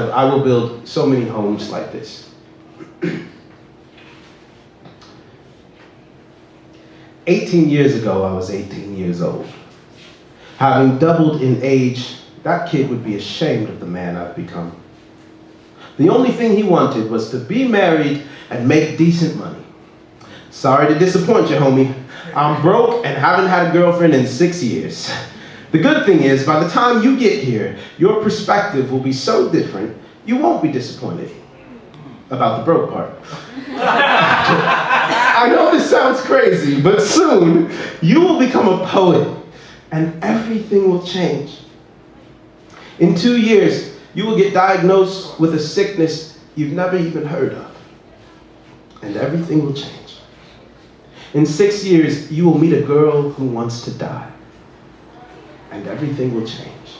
but I will build so many homes like this. 18 years ago, I was 18 years old. Having doubled in age, that kid would be ashamed of the man I've become. The only thing he wanted was to be married and make decent money. Sorry to disappoint you, homie. I'm broke and haven't had a girlfriend in 6 years. The good thing is, by the time you get here, your perspective will be so different, you won't be disappointed about the broke part. I know this sounds crazy, but soon you will become a poet and everything will change. In 2 years, you will get diagnosed with a sickness you've never even heard of, and everything will change. In 6 years, you will meet a girl who wants to die, and everything will change.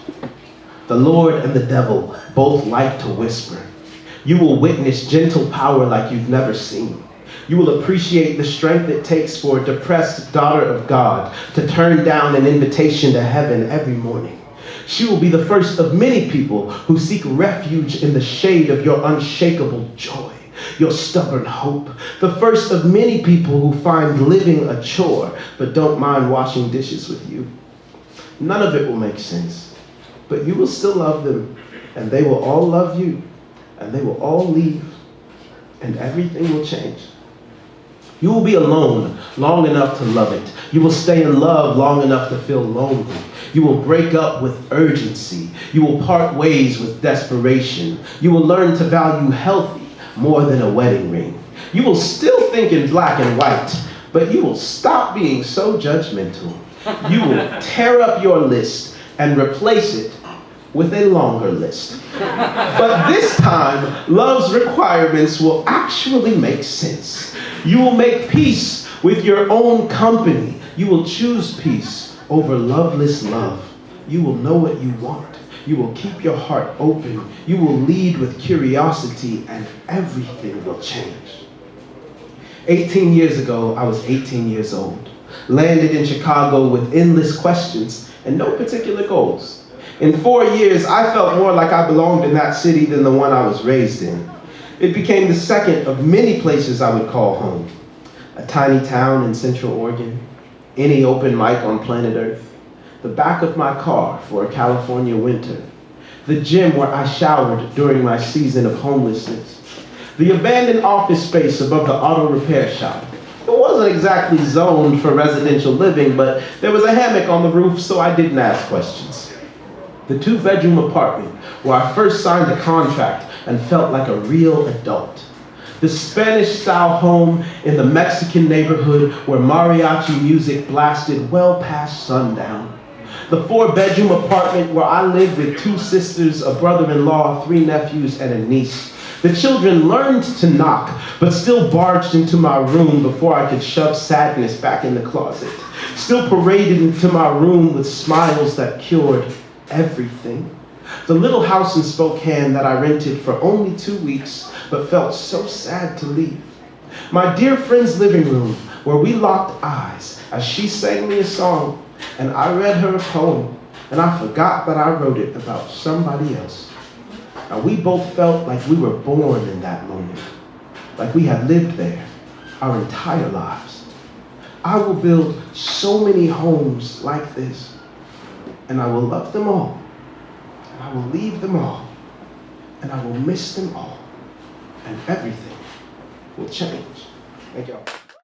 The Lord and the devil both like to whisper. You will witness gentle power like you've never seen. You will appreciate the strength it takes for a depressed daughter of God to turn down an invitation to heaven every morning. She will be the first of many people who seek refuge in the shade of your unshakable joy, your stubborn hope. The first of many people who find living a chore, but don't mind washing dishes with you. None of it will make sense, but you will still love them, and they will all love you, and they will all leave, and everything will change. You will be alone long enough to love it. You will stay in love long enough to feel lonely. You will break up with urgency. You will part ways with desperation. You will learn to value healthy more than a wedding ring. You will still think in black and white, but you will stop being so judgmental. You will tear up your list and replace it with a longer list. But this time, love's requirements will actually make sense. You will make peace with your own company. You will choose peace over loveless love. You will know what you want. You will keep your heart open. You will lead with curiosity, and everything will change. 18 years ago, I was 18 years old, landed in Chicago with endless questions and no particular goals. In 4 years, I felt more like I belonged in that city than the one I was raised in. It became the second of many places I would call home. A tiny town in Central Oregon, any open mic on planet Earth, the back of my car for a California winter, the gym where I showered during my season of homelessness, the abandoned office space above the auto repair shop. It wasn't exactly zoned for residential living, but there was a hammock on the roof, so I didn't ask questions. The 2-bedroom apartment where I first signed a contract and felt like a real adult. The Spanish-style home in the Mexican neighborhood where mariachi music blasted well past sundown. The 4-bedroom apartment where I lived with 2 sisters, a brother-in-law, 3 nephews, and a niece. The children learned to knock, but still barged into my room before I could shove sadness back in the closet. Still paraded into my room with smiles that cured everything. The little house in Spokane that I rented for only 2 weeks, but felt so sad to leave. My dear friend's living room, where we locked eyes as she sang me a song, and I read her a poem, and I forgot that I wrote it about somebody else. And we both felt like we were born in that moment, like we had lived there our entire lives. I will build so many homes like this, and I will love them all, and I will leave them all, and I will miss them all, and everything will change. Thank y'all.